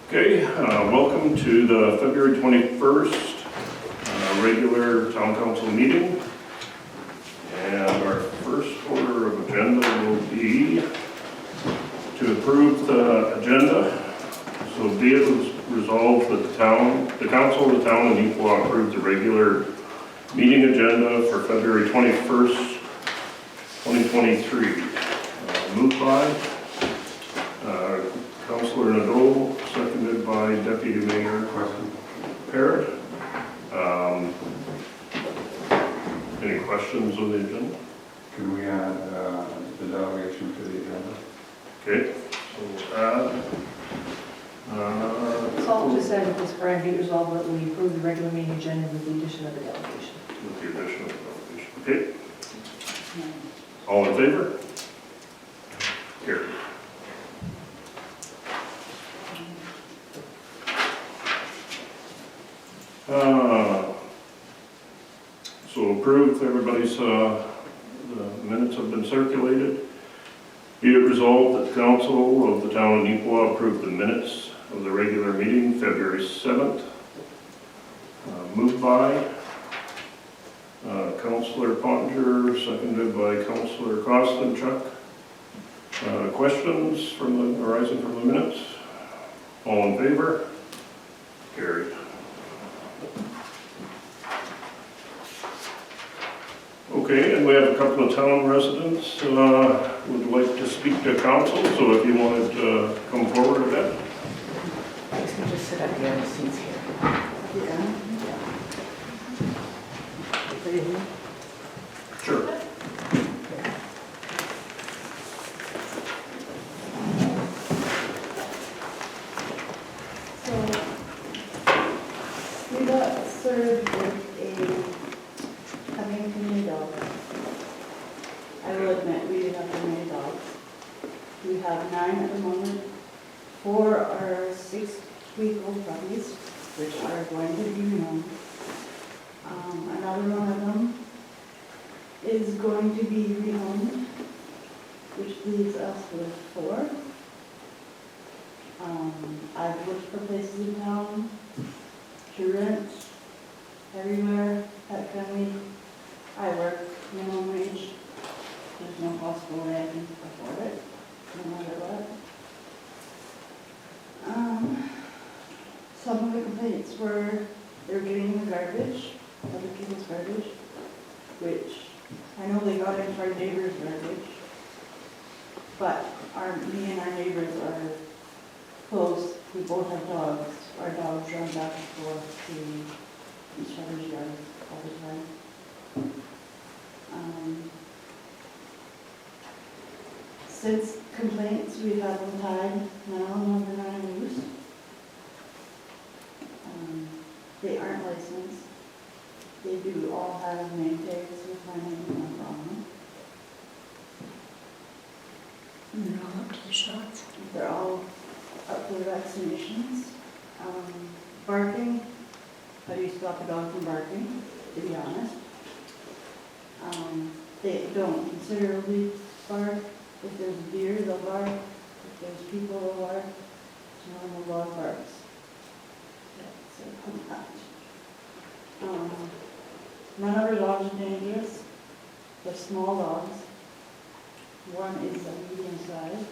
Okay, welcome to the February 21st regular town council meeting. And our first order of agenda will be to approve the agenda. So be it resolved that the council of the town of Neepawa approve the regular meeting agenda for February 21st, 2023. Moved by Councillor Nadeau, seconded by Deputy Mayor Parrott. Any questions on the agenda? Can we add the delegation to the agenda? Okay, so So I'll just add that this Brian be resolved that we approve the regular meeting agenda with the addition of the delegation. with the addition of the delegation. Okay, all in favor? Carried. So approved, everybody's, the minutes have been circulated. Be it resolved that the council of the town of Neepawa approve the minutes of the regular meeting, February 7th. Moved by Councillor Pottinger, seconded by Councillor Kostenchuk. Questions arising from the minutes? All in favor? Carried. Okay, and we have a couple of town residents would like to speak to council, so if you wanted to come forward a bit. I can just sit up here in the seats here. Sure. So, we got served with having too many dogs. I will admit, we did have too many dogs. We have 9 at the moment. 4 are 6-week-old puppies, which are going to be rehomed. Another one of them is going to be rehomed, which leaves us with 4. I've looked for places in town to rent everywhere, pet friendly. I work minimum wage. There's no possible way I can afford it, no matter what. Some of the complaints were they're getting the garbage, other people's garbage, which I know they got into our neighbor's garbage, but me and our neighbors are close. We both have dogs. Our dogs run back and forth to each other's yards all the time. Since complaints, we've had them tied. None of them have been on loose. They aren't licensed. They do all have name tags with my name on them. And they're all up to the shots. They're all up for vaccinations. Barking, how do you stop a dog from barking, to be honest? They don't considerably bark. If there's deer, they'll bark. If there's people, they'll bark. It's normal dog barks. That's it. None of our dogs are dangerous. They're small dogs. One is a medium size.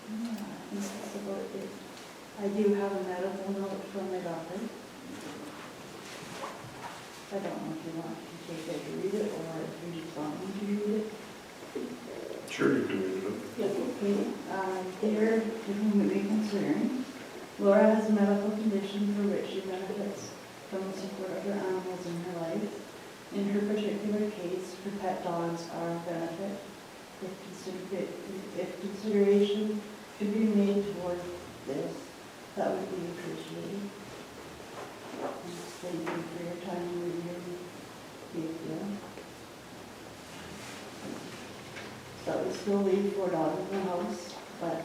Yeah, I think that's about it. I do have a medical note from my doctor. I don't know if you want to take it to read it, or if you just want me to read it. Sure, you can read it. Yes, okay. Dear to whom it may concern, Laura has a medical condition for which she benefits from the support of her animals in her life. In her particular case, her pet dogs are a benefit. If consideration could be made toward this, that would be appreciated. Thank you for your time and reviewing the appeal. So we still leave 4 dogs in the house, but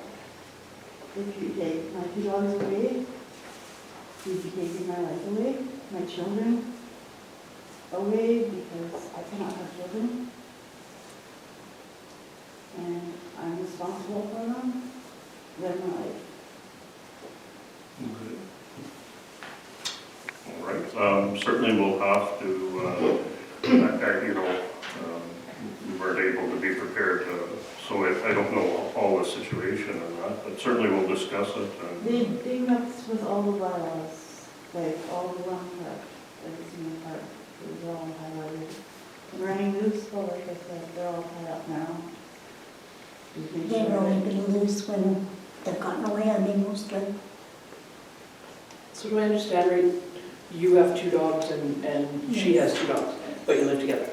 if you take my 2 dogs away, you'd be taking my life away, my children away, because I cannot have children. responsible for them, then like, Okay. All right, certainly we'll have to, we weren't able to be prepared to, so I don't know all the situation and that, but certainly we'll discuss it. they mess with all the bylaws, like all the ones that is in the park, they're all highlighted. And running loose, well, like I said, they're all tied up now. They've only been loose when they've gotten away, I mean, mostly. So do I understand right, you have 2 dogs and she has 2 dogs, but you live together?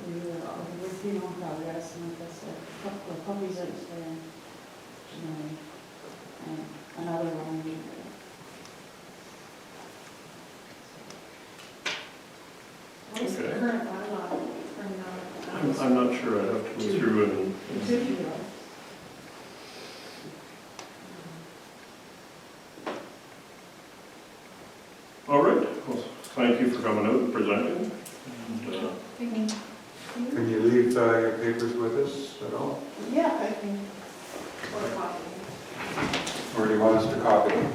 We're working on progress, and like I said, a couple of puppies that stay in, and another one. What is the Okay. current bylaw for non? I'm not sure, I'd have to go through and, all right, well, thank you for coming out and presenting. And, Can you leave your papers with us at all? Yeah, I think Or do you want us to copy them?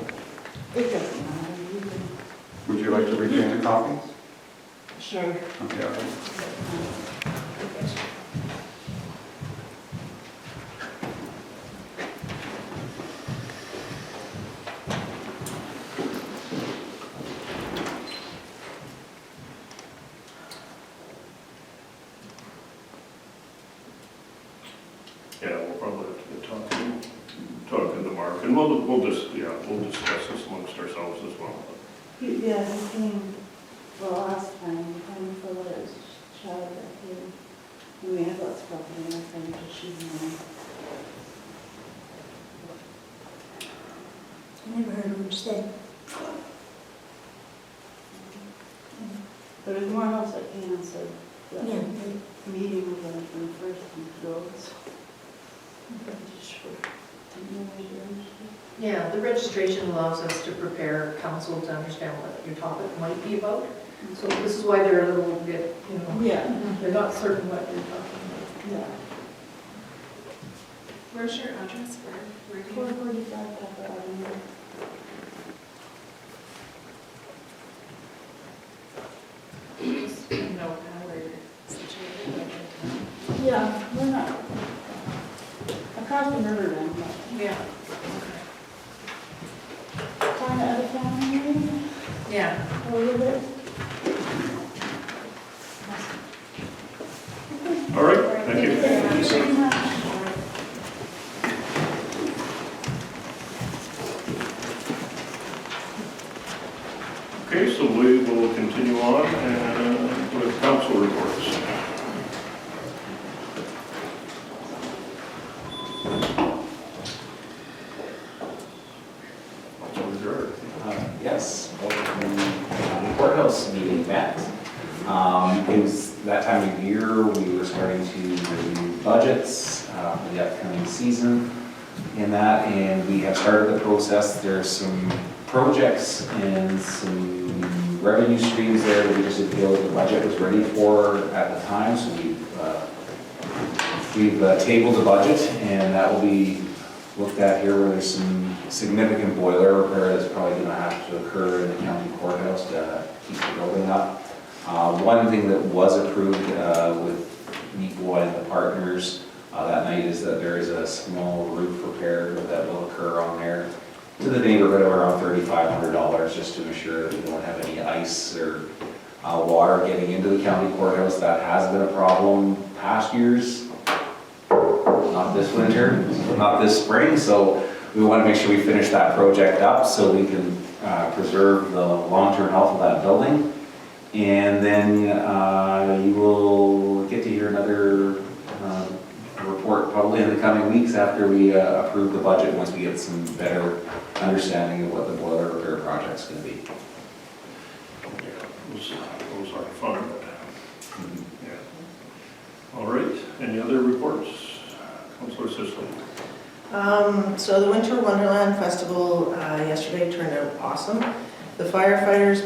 it doesn't matter, you can, Would you like to retain the copies? sure. Okay. yeah, we'll probably have to get talking to Mark, and we'll discuss this amongst ourselves as well. Yeah, he came, well, last time, he came for what it was, child that came. And we had lots of property, and I think just she's mine. I never heard him say. But there's more else that came and said that Yeah. the meeting was on the first and goes. Just for, Yeah, the registration allows us to prepare council to understand what your topic might be about. So this is why they're a little bit, Yeah, they're not certain what they're talking yeah. Where's your address? Where do you? 445 Pepper Avenue. Just know kind of where you're situated, like in town. Yeah, we're not across the river then, but Yeah. kind of out of town maybe, Yeah. a little bit. All right, thank you. Thank you very much. Okay, so we will continue on and with council reports. Councilor Gerard. Yes, the courthouse meeting met. It was that time of year, we were starting to review budgets for the upcoming season in that, and we have started the process. There's some projects and some revenue streams there that we just didn't feel the budget was ready for at the time, so we've tabled the budget, and that will be looked at here, where there's some significant boiler repair that's probably going to have to occur in the county courthouse to keep the building up. One thing that was approved with Neepawa and the partners that night is that there is a small roof repair that will occur on there to the neighborhood of around $3,500, just to ensure that we don't have any ice or water getting into the county courthouse. That has been a problem past years. Not this winter, not this spring, so we want to make sure we finish that project up so we can preserve the long-term health of that building. And then you will get to hear another report probably in the coming weeks after we approve the budget, once we get some better understanding of what the boiler repair project's going to be. Yeah, those are fun. Yeah. All right, any other reports? Councilor Sisley. So the Winter Wonderland Festival yesterday turned out awesome. The firefighters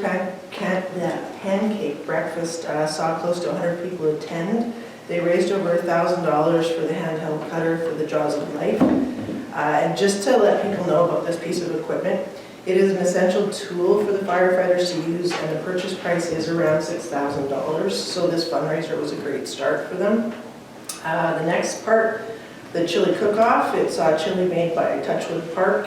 pancake breakfast saw close to 100 people attend. They raised over $1,000 for the handheld cutter for the Jaws of Life. And just to let people know about this piece of equipment, it is an essential tool for the firefighters to use, and the purchase price is around $6,000. So this fundraiser was a great start for them. The next part, the chili cook-off. It's chili made by Touchwood Park,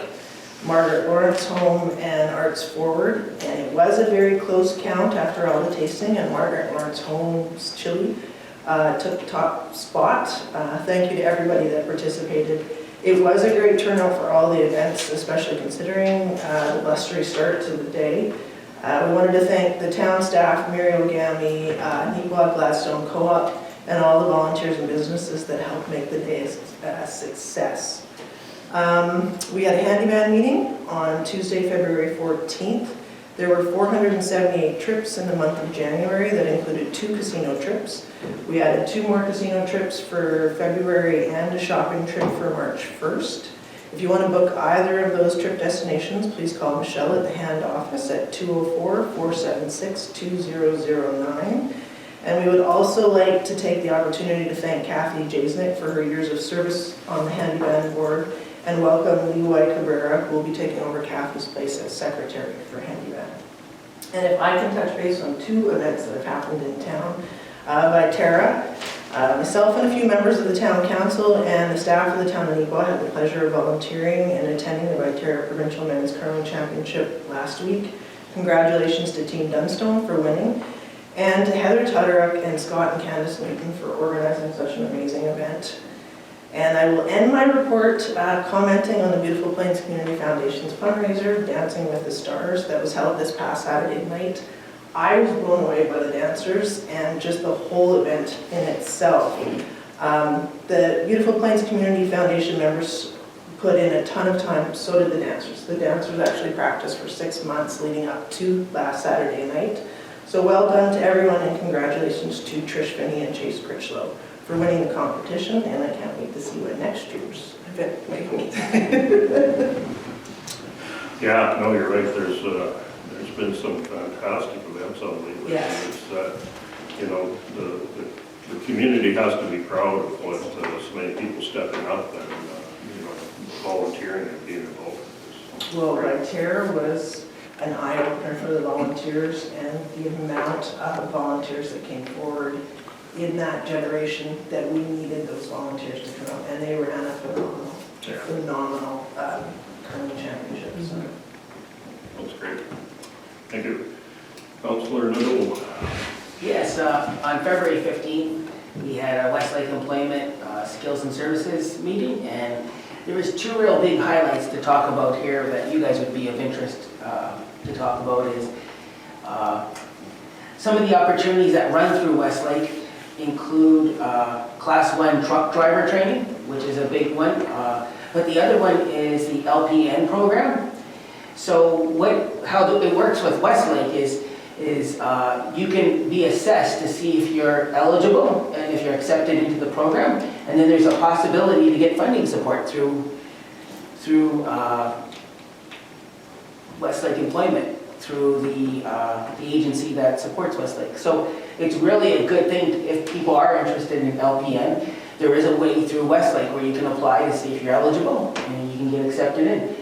Margaret Lawrence Home, and Arts Forward. And it was a very close count after all the tasting, and Margaret Lawrence Home's chili took the top spot. Thank you to everybody that participated. It was a great turnout for all the events, especially considering the blustery start to the day. We wanted to thank the town staff, Mary Ogami, Neepawa Gladstone Co-op, and all the volunteers and businesses that helped make the day a success. We had a handyman meeting on Tuesday, February 14th. There were 478 trips in the month of January that included 2 casino trips. We added 2 more casino trips for February and a shopping trip for March 1st. If you want to book either of those trip destinations, please call Michelle at the hand office at 204-476-2009. And we would also like to take the opportunity to thank Kathy Jasnick for her years of service on the handyman board, and welcome Leroy Cabrera, who will be taking over Kathy's place as secretary for handyman. And if I can touch base on 2 events that have happened in town. Viterra, myself and a few members of the town council and the staff of the town of Neepawa had the pleasure of volunteering and attending the Viterra Provincial Men's Curling Championship last week. Congratulations to Team Dunstone for winning, and to Heather Tutteruck and Scott and Candace Newton for organizing such an amazing event. And I will end my report commenting on the Beautiful Plains Community Foundation's fundraiser, Dancing with the Stars, that was held this past Saturday night. I was blown away by the dancers and just the whole event in itself. The Beautiful Plains Community Foundation members put in a ton of time, so did the dancers. The dancers actually practiced for 6 months leading up to last Saturday night. So well done to everyone, and congratulations to Trish Finney and Chase Critchlow for winning the competition, and I can't wait to see what next year's event might be. Yeah, no, you're right. There's been some fantastic events on lately. Yes. It's, you know, the community has to be proud of what so many people stepping up and you know, volunteering and being involved in this. Well, Viterra was an eye-opener for the volunteers, and the amount of volunteers that came forward in that generation that we needed those volunteers to come out, and they ran a phenomenal curling championship. So. That's great. Thank you. Councillor Nadeau. Yes, on February 15th, we had a Westlake Employment Skills and Services meeting, and there was 2 real big highlights to talk about here that you guys would be of interest to talk about is some of the opportunities that run through Westlake include Class 1 truck driver training, which is a big one, but the other one is the LPN program. So how it works with Westlake is you can be assessed to see if you're eligible and if you're accepted into the program, and then there's a possibility to get funding support through Westlake Employment, through the agency that supports Westlake. So it's really a good thing if people are interested in LPN. There is a way through Westlake where you can apply to see if you're eligible and you can get accepted in.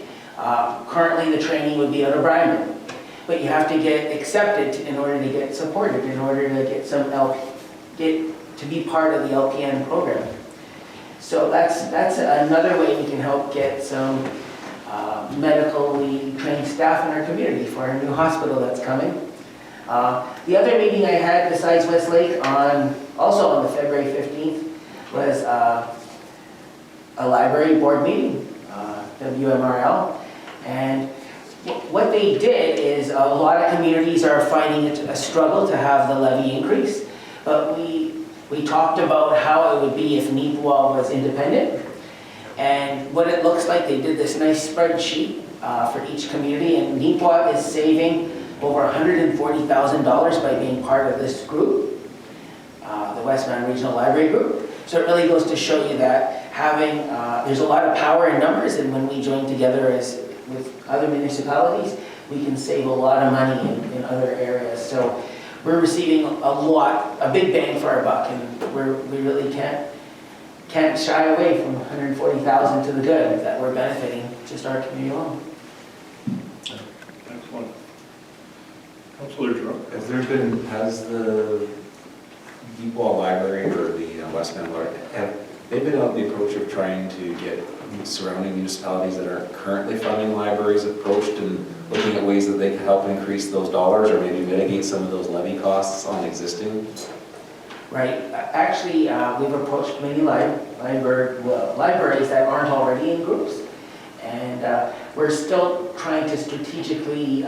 Currently the training would be out of Brandon, but you have to get accepted in order to get supported, in order to get to be part of the LPN program. So that's another way we can help get some medically trained staff in our community for our new hospital that's coming. The other meeting I had besides Westlake also on the February 15th was a library board meeting, WMRL. And what they did is a lot of communities are finding it a struggle to have the levy increase, but we talked about how it would be if Neepawa was independent. And what it looks like, they did this nice spreadsheet for each community, and Neepawa is saving over $140,000 by being part of this group, the Westman Regional Library Group. So it really goes to show you that there's a lot of power in numbers, and when we join together with other municipalities, we can save a lot of money in other areas. So we're receiving a big bang for our buck, and we really can't shy away from 140,000 to the good that we're benefiting just our community alone. Excellent. Councillor Giroux? Has the Neepawa Library or the West End Library, have they been on the approach of trying to get surrounding municipalities that are currently funding libraries approached and looking at ways that they can help increase those dollars or maybe mitigate some of those levy costs on existing? Right. Actually, we've approached many libraries that aren't already in groups. And we're still trying to strategically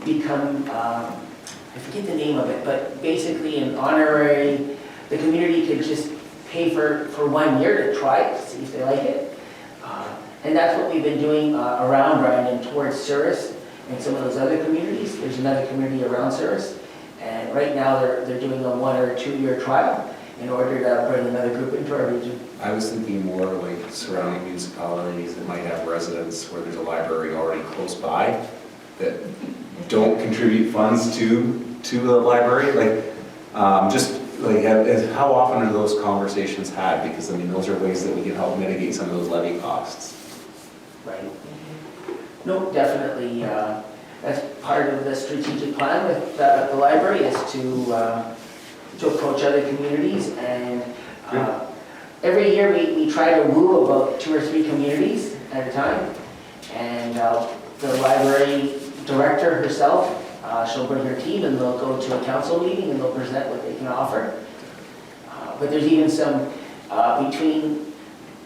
become, I forget the name of it, but basically an honorary, the community could just pay for 1 year to try it, to see if they like it. And that's what we've been doing around Brandon towards Souris and some of those other communities. There's another community around Souris. And right now they're doing a 1 or 2 year trial in order to bring another group into our region. I was thinking more like surrounding municipalities that might have residents where there's a library already close by that don't contribute funds to the library. Like, just like, how often are those conversations had? Because I mean, those are ways that we can help mitigate some of those levy costs. Right. No, definitely. That's part of the strategic plan with the library is to approach other communities, and every year we try to woo about 2 or 3 communities at a time, and the library director herself, she'll bring her team and they'll go to a council meeting and they'll present what they can offer. But there's even some, between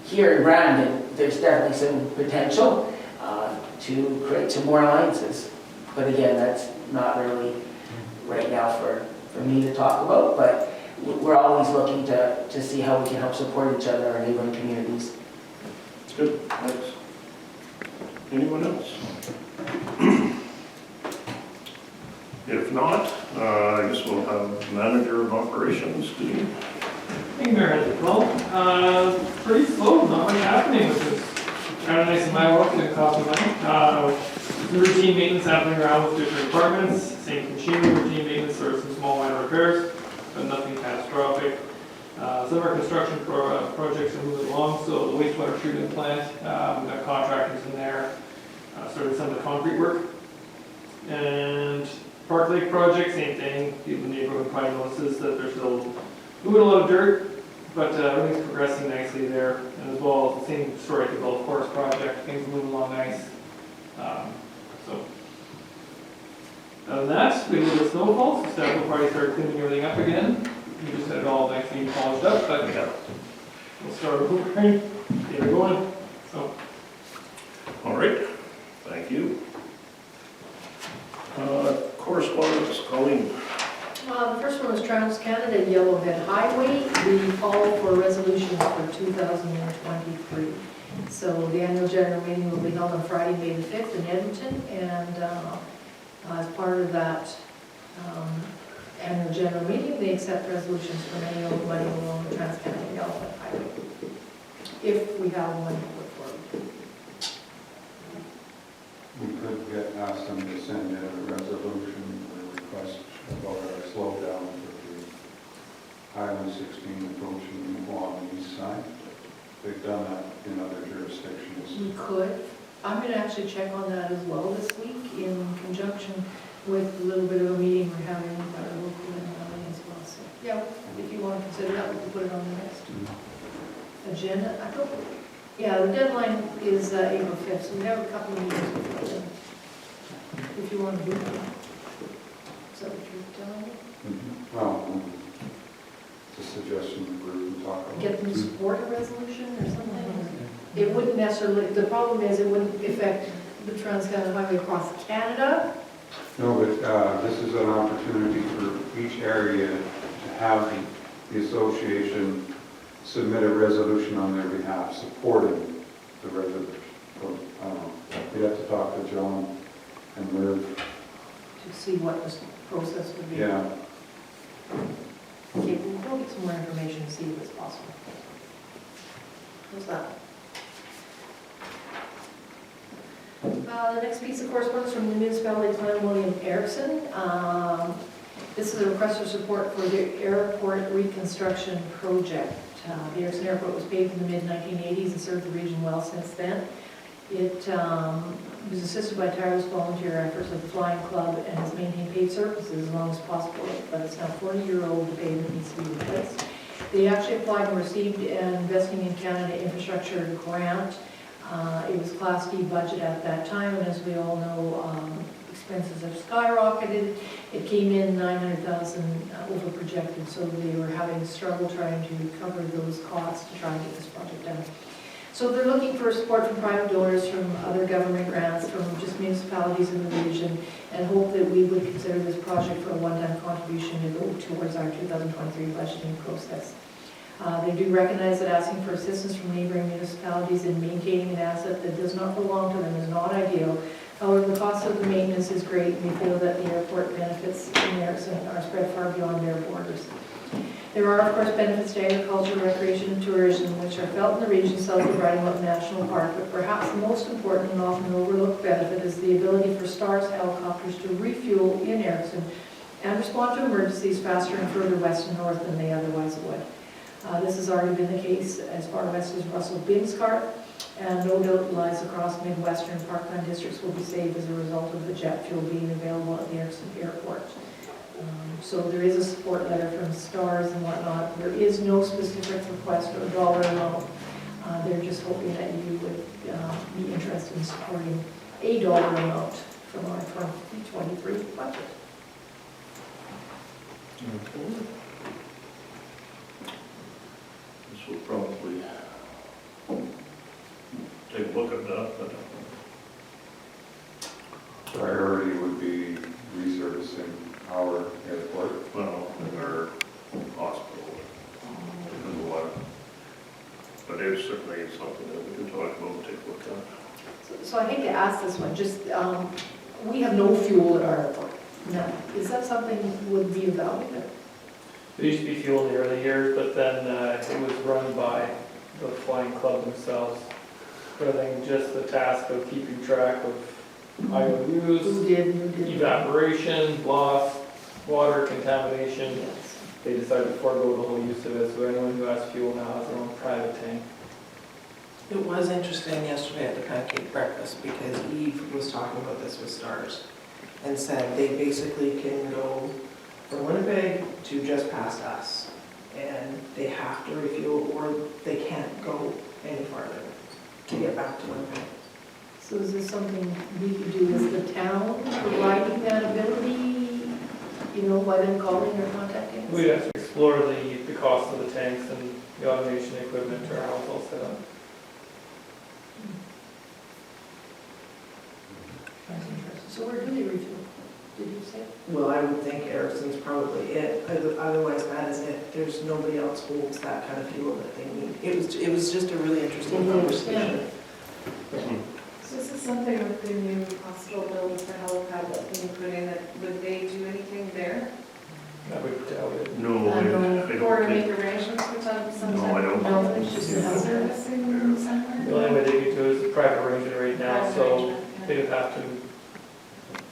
here and Brandon, there's definitely some potential to create some more alliances. But again, that's not really right now for me to talk about, but we're always looking to see how we can help support each other, our neighboring communities. That's good, thanks. Anyone else? If not, I guess we'll have Manager of Operations, Dean. Thank you, Mayor. Well, pretty slow, not much happening, which is kind of nice in my work and cost me money. Some routine maintenance happening around with different departments, same machinery, routine maintenance or some small minor repairs, but nothing catastrophic. Some of our construction projects are moving along, so the wastewater treatment plant, we've got contractors in there, started some of the concrete work. And Park Lake project, same thing. People in the neighborhood probably notices that there's still moving a lot of dirt, but everything's progressing nicely there. And as well, the same story at the golf course project, things are moving along nice. So, other than that, we had a little snowfall, so staff will probably start cleaning everything up again. We just had it all nicely polished up, but we'll start over and get it going. So, All right, thank you. Correspondence, Colleen. The first one was Trans-Canada Yellowhead Highway. We call for resolutions for 2023. So the annual general meeting will be held on Friday, May the 5th in Edmonton, and as part of that annual general meeting, they accept resolutions from any old money along the Trans-Canada Yellowhead Highway, if we have one to put forward. We could ask them to send in a resolution or request about our slowdown for the Highway 16 approaching Neepawa on the east side. They've done that in other jurisdictions. We could. I'm going to actually check on that as well this week in conjunction with a little bit of a meeting we're having with our local and as well. So, yeah, if you want to consider that, we can put it on the next agenda. I don't. Yeah, the deadline is April 5th, so we have a couple of meetings before then. If you want to do that. Is that what you're telling me? Well, it's a suggestion the group can talk about. Get them to support a resolution or something? It wouldn't necessarily, the problem is it wouldn't affect the Trans-Canada Highway across Canada. No, but this is an opportunity for each area to have the association submit a resolution on their behalf supporting the resolution. So, we'd have to talk to John and Merv. To see what the process would be. Yeah. Okay, we'll get some more information and see if it's possible. How's that? The next piece of correspondence from the municipality planner, William Erickson. This is a request for support for the airport reconstruction project. The Erickson Airport was paved in the mid-1980s and served the region well since then. It was assisted by tireless volunteer efforts of the Flying Club and has maintained paved surfaces as long as possible, but it's now 40-year-old, the pavement needs to be replaced. They actually applied and received an Investing in Canada infrastructure grant. It was Class D budget at that time, and as we all know, expenses have skyrocketed. It came in 900,000 over projected, so they were having struggle trying to cover those costs to try and get this project done. So they're looking for support from private donors, from other government grants, from just municipalities in the region, and hope that we would consider this project for a one-time contribution to go towards our 2023 budgeting process. They do recognize that asking for assistance from neighboring municipalities in maintaining an asset that does not belong to them is not ideal. However, the cost of the maintenance is great, and we feel that the airport benefits in Erickson are spread far beyond their borders. There are, of course, benefits to agriculture, recreation, and tourism, which are felt in the region south of Riding Mountain National Park, but perhaps the most important and often overlooked benefit is the ability for STARS helicopters to refuel in Erickson and respond to emergencies faster and further west and north than they otherwise would. This has already been the case as far west as Russell Bingscart, and no doubt lives across Midwestern Parkland districts will be saved as a result of the jet fuel being available at the Erickson Airport. So there is a support letter from STARS and whatnot. There is no specific request or dollar amount. They're just hoping that you would be interested in supporting a dollar amount from our 2023 budget. Okay. This will probably take a look at that, but Priority would be resurfacing our airport. well, in our hospital, because of what. But it's certainly something that we can talk about and take a look at. So I hate to ask this one, just, we have no fuel at our airport. Now, is that something that would be of value? There used to be fuel in the early years, but then it was run by the Flying Club themselves. But I think just the task of keeping track of IOUs, Who did? evaporation, loss, water contamination, Yes. they decided to forego the whole use of it, so anyone who has fuel now has their own private tank. It was interesting yesterday at the pancake breakfast because Eve was talking about this with STARS and said they basically can go from Winnipeg to just past us and they have to refuel or they can't go any farther to get back to Winnipeg. So is this something we could do as the town, providing that ability, you know, by them calling or contacting us? We'd have to explore the cost of the tanks and the automation equipment or how it's all set up. That's interesting. So where do they refuel? Did you say? Well, I would think Erickson's probably it. Otherwise, that is it. There's nobody else holds that kind of fuel that they need. It was just a really interesting conversation. So this is something with the new hospital building for helipad that's being put in, that would they do anything there? That would doubt it. No, I don't Or to think. make arrangements with some No, type I don't. of No, it's just a hazard. servicing somewhere? The only way they could do it is a private arrangement right now, Private so arrangement, yeah. they would have to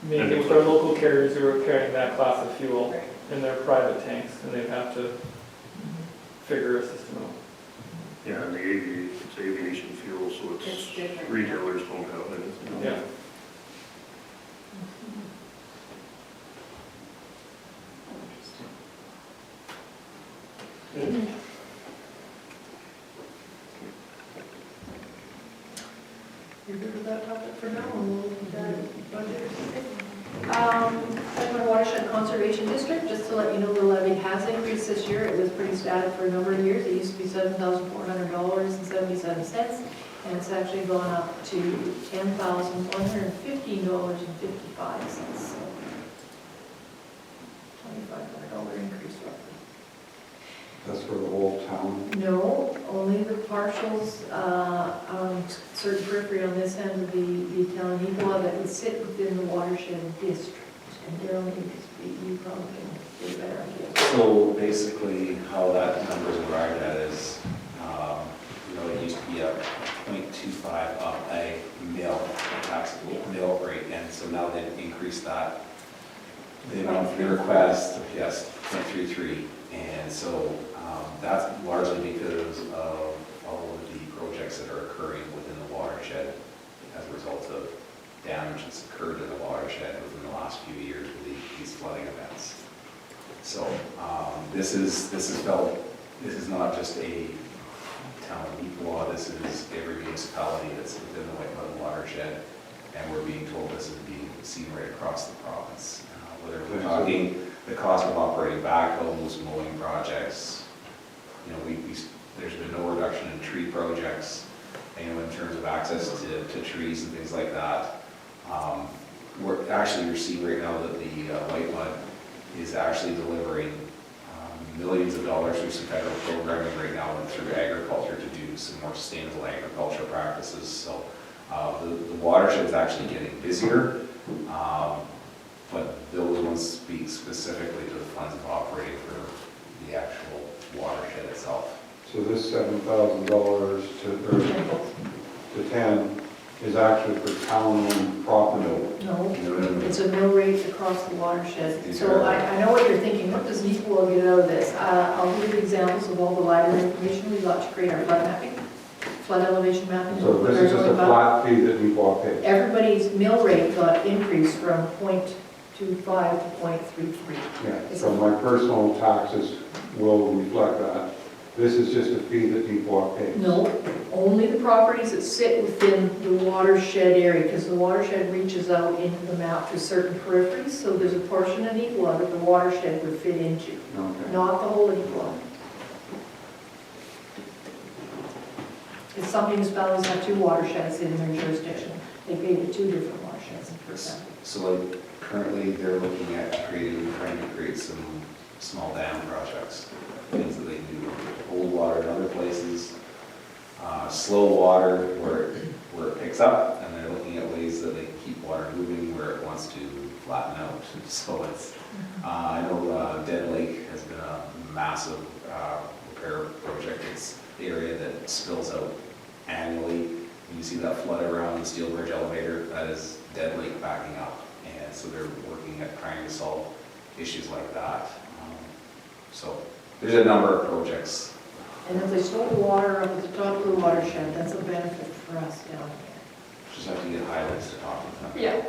make it with our local carriers who are carrying that class of fuel Right. in their private tanks, and they'd have to figure a system out. Yeah, and it's aviation fuel, so It's it's, different. retailers don't have anything. Yeah. You're good with that topic for now, and we'll look at it budget or something? Edward Watershed Conservation District, just to let you know, the levy has increased this year. It was pretty static for a number of years. It used to be $7,400.77, and it's actually gone up to $10,115.55. So $2,500 increase roughly. That's for the whole town. No, only the partials on certain periphery on this end of the town of Neepawa that would sit within the watershed district. And Daryl, you probably can get a better idea. So basically, how that number is arrived at is, it used to be a 0.25 of a mil taxable now they've increased that. The amount for the request, yes, 0.33. And so that's largely because of all of the projects that are occurring within the watershed as a result of damage that's occurred in the watershed within the last few years with these flooding events. So this is not just a town of Neepawa, this is every municipality that's within the White Mud watershed, and we're being told this is being seen right across the province. Whether we're talking the cost of operating backhoes, mowing projects, you know, there's been no reduction in tree projects, you know, in terms of access to trees and things like that. You're seeing right now that the White Mud is actually delivering millions of dollars through some federal programming right now and through agriculture to do some more sustainable agriculture practices. So the watershed is actually getting busier, but those ones speak specifically to the funds of operating for the actual watershed itself. So this $7,000 to 10 is actually for town-owned property. No, it's a mill rate across the watershed. So I know what you're thinking, what does Neepawa get out of this? I'll give you examples of all the library information we got to create our flood mapping, flood elevation mapping. So this is just a flat fee that Neepawa pays? Everybody's mill rate got increased from 0.25 to 0.33. Yeah, so my personal taxes will reflect that. This is just a fee that Neepawa pays? No, only the properties that sit within the watershed area, because the watershed reaches out into the map to certain peripheries, so there's a portion of Neepawa that the watershed would fit into, Okay. not the whole of Neepawa. If some municipalities have two watersheds in their jurisdiction, they pay to two different watersheds, for example. So like currently they're looking at trying to create some small dam projects, things that they can do, hold water in other places, slow water where it picks up, and they're looking at ways that they can keep water moving where it wants to flatten out. So it's, I know Dead Lake has been a massive repair project. It's the area that spills out annually. You see that flood around the Steel Bridge elevator, that is Dead Lake backing up. And so they're working at trying to solve issues like that. So there's a number of projects. And if they store the water up at the top of the watershed, that's a benefit for us down here. Just have to get highlights to talk with them. Yeah.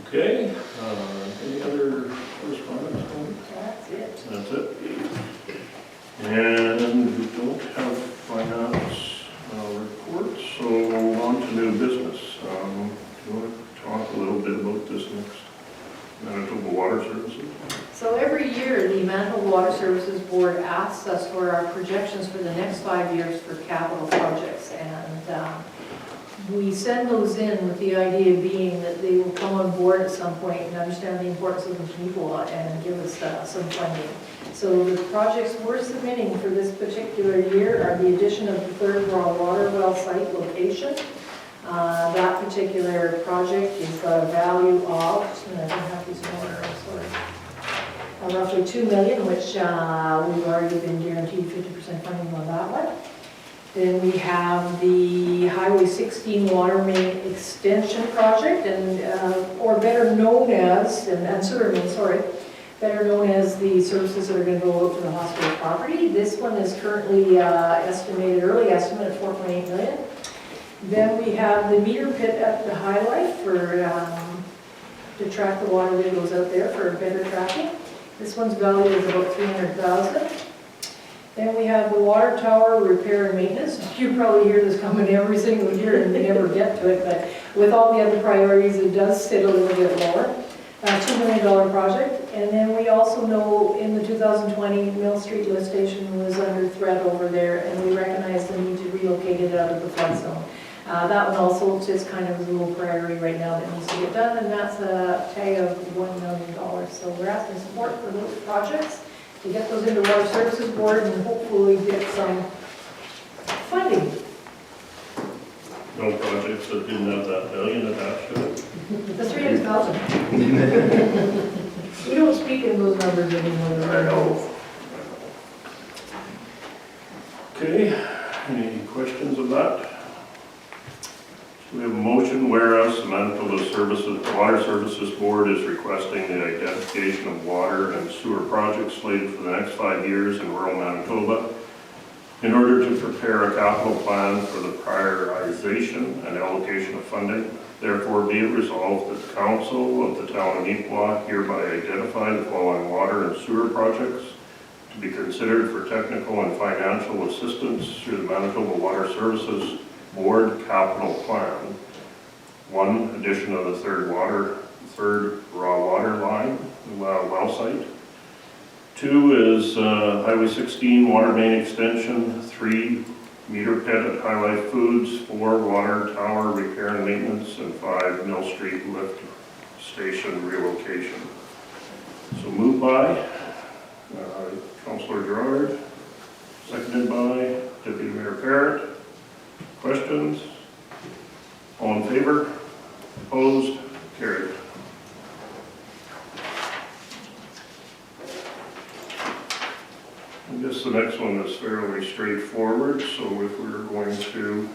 Okay, any other correspondence? That's it. That's it. And we don't have finance reports, so on to new business. Do you want to talk a little bit about this next? Manitoba Water Services? So every year, the Manitoba Water Services Board asks us for our projections for the next 5 years for capital projects. And we send those in with the idea being that they will come on board at some point and understand the importance of the people and give us some funding. So the projects we're submitting for this particular year are the addition of the third raw water well site location. That particular project has got a value of, just a minute, I don't have these in order, I'm sorry. Roughly $2 million, which we've already been guaranteed 50% funding on that one. Then we have the Highway 16 water main extension project, and or better known as, and sewer main, sorry, better known as the services that are going to go out to the hospital property. This one is currently estimated, early estimate at $4.8 million. Then we have the meter pit at the High Life for to track the water that goes out there for better tracking. This one's value is about $300,000. Then we have the water tower repair and maintenance. You probably hear this coming every single year and we never get to it, but with all the other priorities, it does sit a little bit lower. $2 million project. And then we also know in the 2020 Mill Street lift station was under threat over there, and we recognize the need to relocate it out of the flood zone. That one also is kind of a little priority right now that needs to get done, and that's a tag of $1 million. So we're asking support for those projects to get those into Water Services Board and hopefully get some funding. No projects that didn't have that million attached to it? The 300,000. We don't speak in those numbers anymore. I know. Okay, any questions of that? We have a motion whereas the Manitoba Water Services Board is requesting the identification of water and sewer projects slated for the next 5 years in rural Manitoba in order to prepare a capital plan for the prioritization and allocation of funding. Therefore, be it resolved that the Council of the Town of Neepawa hereby identify the following water and sewer projects to be considered for technical and financial assistance through the Manitoba Water Services Board Capital Plan. 1, addition of the third raw water line, well site. 2 is Highway 16 water main extension. 3, meter pit at High Life Foods. 4, water tower repair and maintenance. And 5, Mill Street lift station relocation. So moved by Councillor Gerard, seconded by Deputy Mayor Parrott. Questions? All in favor? Opposed? Carried. I guess the next one is fairly straightforward. So if we're going to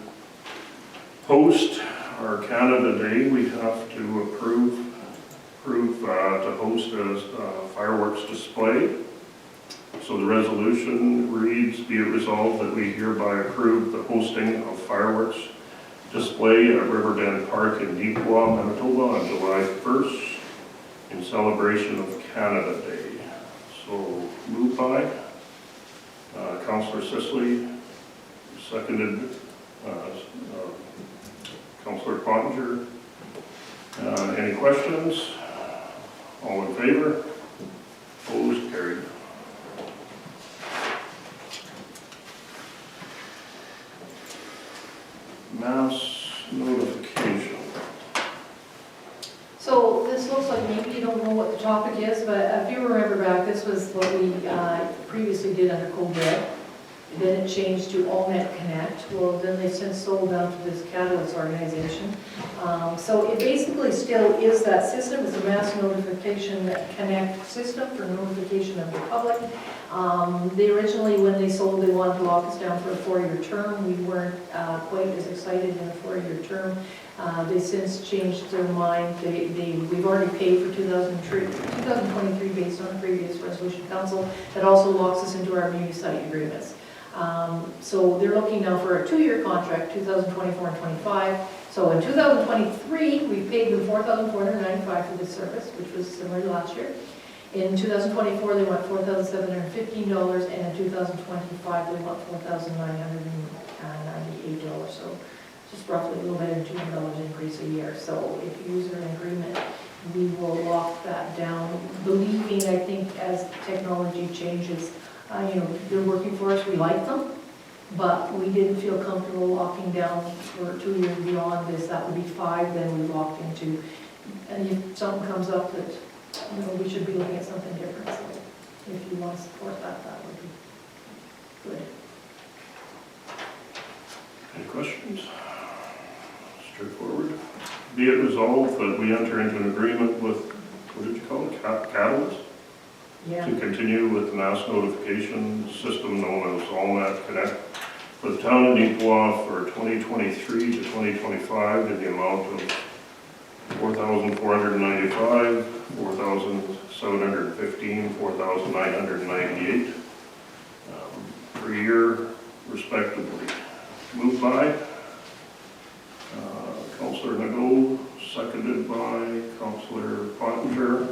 host our Canada Day, we have to approve to host a fireworks display. So the resolution reads, be it resolved that we hereby approve the hosting of fireworks display at Riverbend Park in Neepawa, Manitoba on July 1st in celebration of Canada Day. So moved by Councillor Sisley, seconded Councillor Pottinger. Any questions? All in favor? Opposed? Carried. Mass notification. So this looks like maybe you don't know what the topic is, but if you remember back, this was what we previously did under COBRA. Then it changed to AllNet Connect. Well, then they since sold down to this Catalyst organization. So it basically still is that system. It's a mass notification connect system for notification of the public. They originally, when they sold, they wanted to lock us down for a 4-year term. We weren't quite as excited in a 4-year term. They since changed their mind. We've already paid for 2023 based on a previous resolution council that also locks us into our community site agreements. So they're looking now for a 2-year contract, 2024 and 25. So in 2023, we paid them $4,495 for this service, which was similar to last year. In 2024, they want $4,715, and in 2025, they want $4,998. So just roughly a little bit of $200 increase a year. So if you use an agreement, we will lock that down, believing, I think, as technology changes, they're working for us, we like them, but we didn't feel comfortable locking down for 2 years beyond this. That would be 5, then we locked into, and if something comes up that, we should be looking at something different. So if you want to support that, that would be good. Any questions? Straightforward. Be it resolved that we enter into an agreement with, what did you call it, Catalyst? Yeah. To continue with the mass notification system known as AllNet Connect for the town of Neepawa for 2023 to 2025 in the amount of $4,495, $4,715, $4,998 per year, respectively. Moved by Councillor Nadeau, seconded by Councillor Pottinger.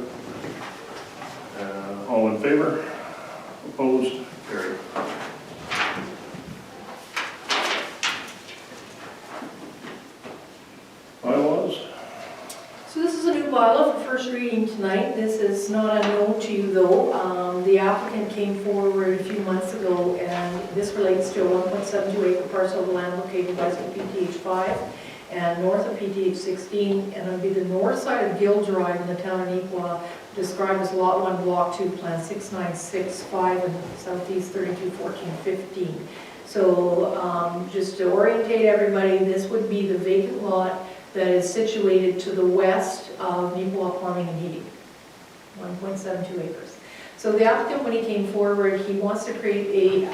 All in favor? Opposed? Carried. Bylaws? So this is a new bylaw for first reading tonight. This is not unknown to you though. The applicant came forward a few months ago, and this relates to a 1.72 acre parcel of land located west of PTH 5 and north of PTH 16, and it'll be the north side of Gill Drive in the town of Neepawa, described as Lot 1, Block 2, Plan 6965, and Southeast 321415. So just to orientate everybody, this would be the vacant lot that is situated to the west of Neepawa Plumbing and Heating, 1.72 acres. So the applicant, when he came forward, he wants to create a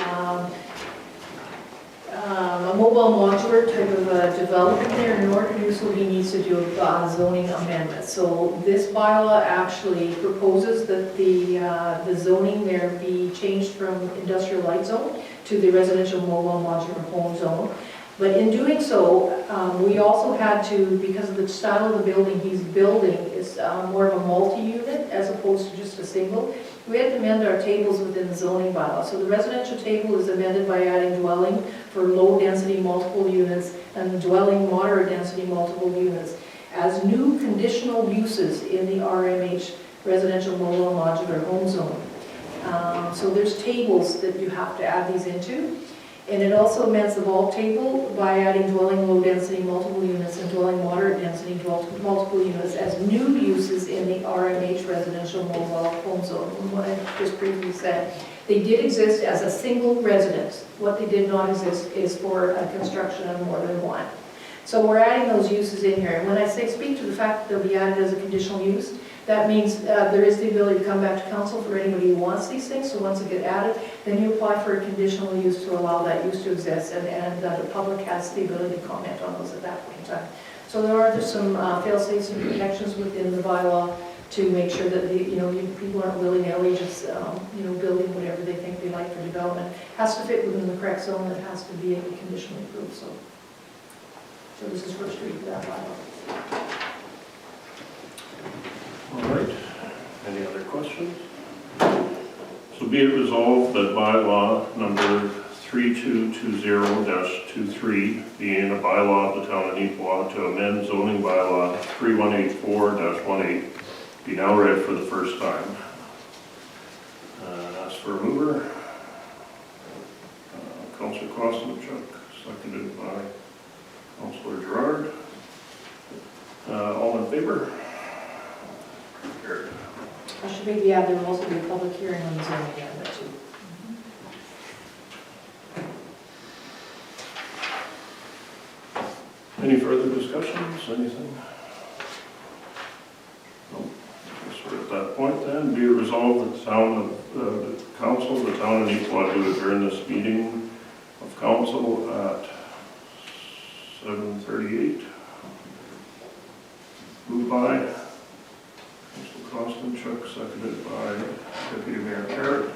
mobile modular type of development there. In order to do so, he needs to do a zoning amendment. So this bylaw actually proposes that the zoning there be changed from industrial light zone to the residential mobile modular home zone. But in doing so, we also had to, because of the style of the building he's building is more of a multi-unit as opposed to just a single, we had to amend our tables within the zoning bylaw. So the residential table is amended by adding dwelling for low-density multiple units and dwelling moderate-density multiple units as new conditional uses in the RMH residential mobile modular home zone. So there's tables that you have to add these into. And it also amends the vault table by adding dwelling low-density multiple units and dwelling moderate-density multiple units as new uses in the RMH residential mobile home zone. And what I just previously said, they did exist as a single residence. What they did not exist is for a construction of more than one. So we're adding those uses in here. And when I say speak to the fact that they'll be added as a conditional use, that means there is the ability to come back to council for anybody who wants these things. So once they get added, then you apply for a conditional use to allow that use to exist, and the public has the ability to comment on those at that point in time. So there are just some fail-safes and protections within the bylaw to make sure that people aren't willy-nilly just building whatever they think they like for development. It has to fit within the correct zone. It has to be conditionally approved. So this is first read for that bylaw. All right, any other questions? So be it resolved that bylaw number 3220-23, being a bylaw of the town of Neepawa to amend zoning bylaw 3184-18, be now read for the first time. Ask for a mover. Councillor Kostanchuk, seconded by Councillor Gerard. All in favor? Carried. I should maybe add there will also be a public hearing on the zoning amendment too. Any further discussions, anything? No. Guess we're at that point then. Be it resolved that the town of, the council of the town of Neepawa do adjourn this meeting of council at 7:38. Moved by Councillor Kostanchuk, seconded by Deputy Mayor Carrott.